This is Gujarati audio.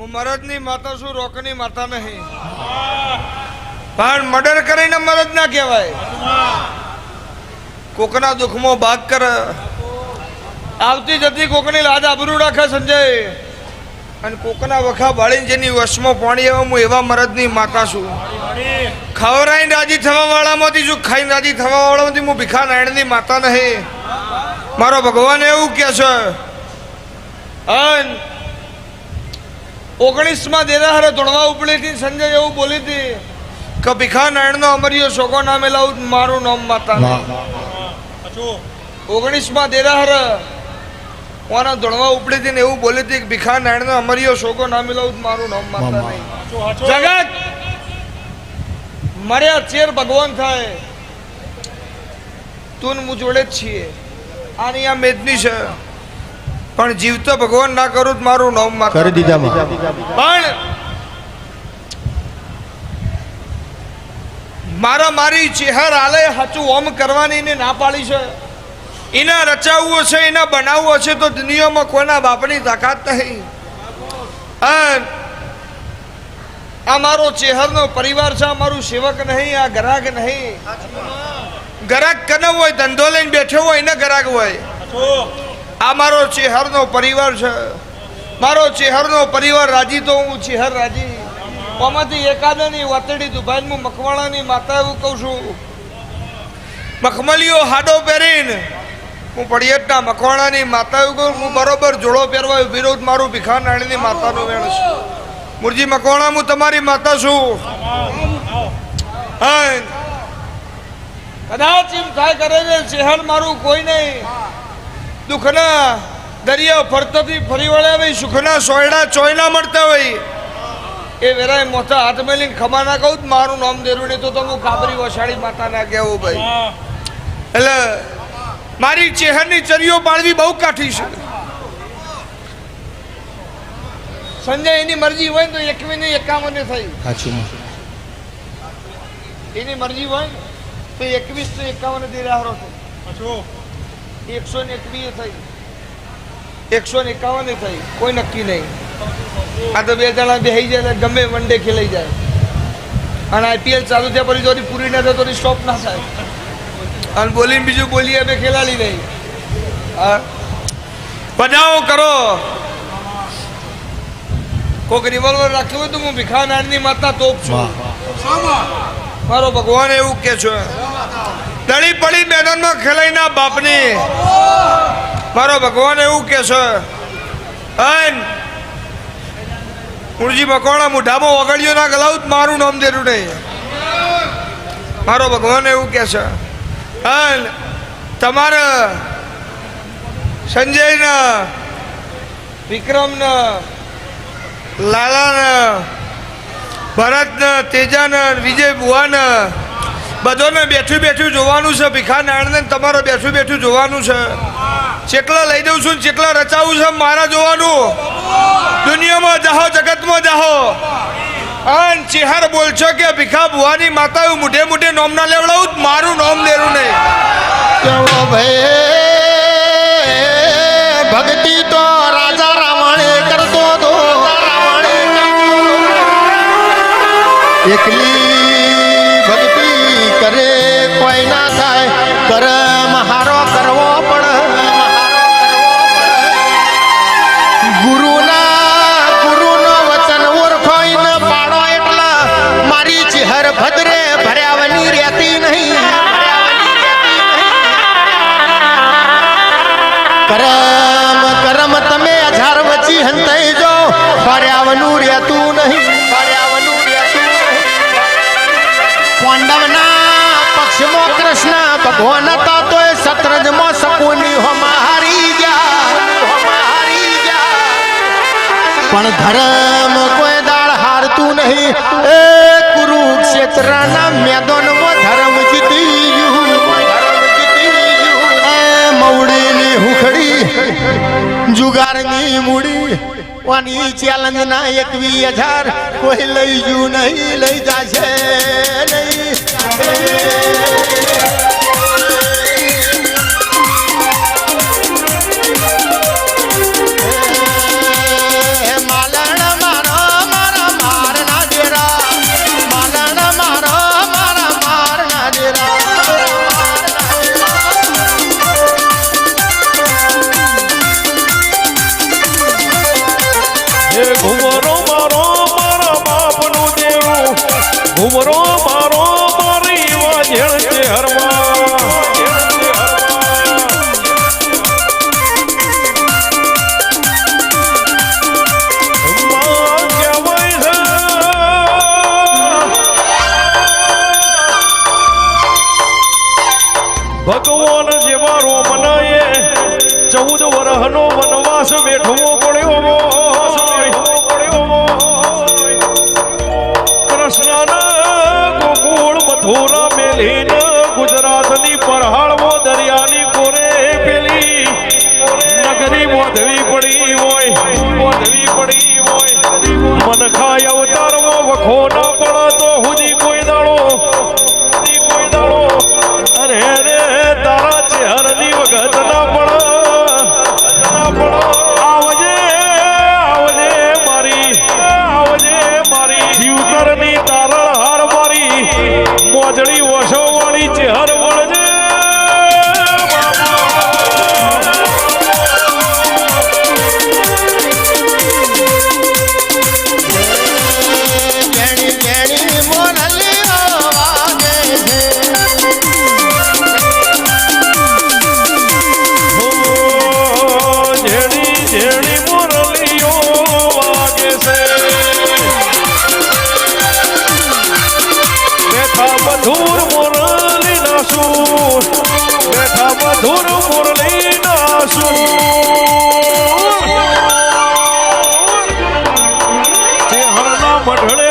હું મરદની માતા છું, રોકની માતા નહીં. પણ મર્ડર કરીને મરદ ના કહેવાય. કોકના દુઃખમાં ભાગ કરે, આવતી જતી કોકની લાજ આબરૂ રાખે સંજય, અને કોકના વખા ભાળીને જેની વશમાં પાણી આવે, હું એવા મરદની માતા છું. ખવરાઈને રાજી થવા વાળામાંથી છું, ખાઈને રાજી થવા વાળામાંથી હું ભીખા નારાયણની માતા નહીં. મારો ભગવાન એવું કહે છે. 19માં દેરાહરે ધોળવા ઉપડી હતી. સંજય એવું બોલી હતી કે ભીખા નારાયણનો અમરિયો શોકો નામે લાવું, મારું નામ માતા નહીં. 19માં દેરાહરે કોના ધોળવા ઉપડી હતી ને એવું બોલી હતી કે ભીખા નારાયણનો અમરિયો શોકો નામે લાવું, મારું નામ માતા નહીં. જગત મર્યા ચેર ભગવાન થાય. તું હું જોડે જ છીએ. આની આ મેદની છે, પણ જીવતો ભગવાન ના કરું તો મારું નામ માતા કરી દીધા. પણ મારી ચેહર આલે હાચું ઓમ કરવાની ને ના પાડી છે. એના રચાવવું છે, એના બનાવવું છે તો દુનિયામાં કોઈના બાપની તાકાત નહીં. આ મારો ચેહરનો પરિવાર છે, મારું સેવક નહીં, આ ગ્રાહક નહીં. ગ્રાહક કને હોય, ધંધો લઈને બેઠો હોય એને ગ્રાહક હોય. આ મારો ચેહરનો પરિવાર છે. મારો ચેહરનો પરિવાર રાજી તો હું ચેહર રાજી. આમાંથી એકાદાની વાતડી દુભાઈ હું મખવાણાની માતા એવું કહું છું. મખમલીઓ હાડો પહેરીને હું પડિયટના મખવાણાની માતા એવું કહું. હું બરોબર જોડો પહેરવા વિરોધ મારું ભીખા નારાયણની માતાનો વેણ છે. મુરજી મકવાણા, હું તમારી માતા છું. કદાચ એમ થાય કરે છે ચેહર મારું કોઈ નહીં. દુઃખના દરિયા ફરતાથી ફરી વળ્યા ભાઈ, સુખના સોયડા ચોય ના મળતા હોય એ વેરાય મોટા હાથ મેલીને ખમા ના કહું મારું નામ દેરું નહીં તો હું કાબરી વસાડી માતા ના કહેવું ભાઈ. એટલે મારી ચેહરની ચરીઓ પાડવી બહુ કાઠી છે. સંજય એની મરજી હોય ને તો 51 ને 51 થઈ. એની મરજી હોય તો 21 ને 51 દેરાહરો થઈ. 121 થઈ, 151 થઈ. કોઈ નક્કી નહીં. આ તો બે જણા બેસી જાય ગમે વન ડે ખેલાઈ જાય. અને IPL ચાલુ થયા પછી જોડી પૂરી ના થાય તો સ્ટોપ ના થાય. અને બોલીને બીજું બોલીએ અમે ખેલાડી નહીં. બનાવો કરો. કોઈક રિવોલ્વર રાખ્યું હોય તો હું ભીખા નારાયણની માતા તોપ છું. મારો ભગવાન એવું કે છે. દળી પડી મેદાનમાં ખેલાઈ ના બાપની. મારો ભગવાન એવું કે છે. મુરજી મકવાણા મુઢામો વગડ્યો ના ગલાવું મારું નામ દેરું નહીં. મારો ભગવાન એવું કે છે. તમારે સંજયના, વિક્રમના, લાલાના, ભરતના, તેજાના, વિજય બુવાના બધાને બેઠું બેઠું જોવાનું છે. ભીખા નારાયણને તમારે બેઠું બેઠું જોવાનું છે. ચેટલા લઈ દઉં છું, ચેટલા રચાવું છે મારા જોવાનું. દુનિયામાં જાહો, જગતમાં જાહો, અને ચેહર બોલશો કે ભીખા બુવાની માતા એવું મુઢે મુઢે નોમ ના લેવડાવું મારું નામ લેરું નહીં. ભક્તિ તો રાજા રાવણે કરતો હતો. એકલી ભક્તિ કરે કોઈ ના થાય. કર્મ હારો કરવો પડે. ગુરુનો વચન ઓળખોઈને પાડો એટલા મારી ચેહર ભદ્રે ભર્યાવની રહેતી નહીં. કરમ કરમ તમે 1000 વચી હંતાઈ જો ભર્યાવનું રહેતું નહીં. પાંડવના પક્ષમાં કૃષ્ણ ભગવાન હતા તો એ શત્રુંજમાં શકુની હોમાં હારી ગયા. પણ ધર્મ કોઈ દાળ હારતું નહીં. એ કુરુક્ષેત્રના મેદાનમાં ધર્મ જીતી ગયું. મવડીની હુખડી જુગારની મૂડી વાની ચેલેન્જ ના 21,000 કોઈ લઈ જુ નહીં, લઈ જાશે નહીં. માલણ મારો ઘુમરો મારો મારા બાપનું દેવું ઘુમરો મારો મારી વાજેણ છે હરવા ભગવાન જેવા રોમનાએ 14 વર્ષનો વનવાસ વેઠવો પડ્યો કૃષ્ણના ગોકુળ મથુરા મેલીને ગુજરાતની પરહાળવો દરિયાની કોરે પેલી નગરી મોધવી પડી હોય મન ખાય અવતારવો વખો ના પડતો હુજી કોઈ દાડો અરે રે તારા ચહેરની વખત ના પડ આવજે મારી જીવતરની તારણ હાર મારી મોજડી ઓછો વાળી ચહેર વળજે જેણી જેણી મોરલીઓ વાગે છે જેણી મુરલીઓ વાગે છે બેઠા મધુર મુરલી ના સુર બેઠા મધુર મુરલી ના સુર ચેહરના મઢડે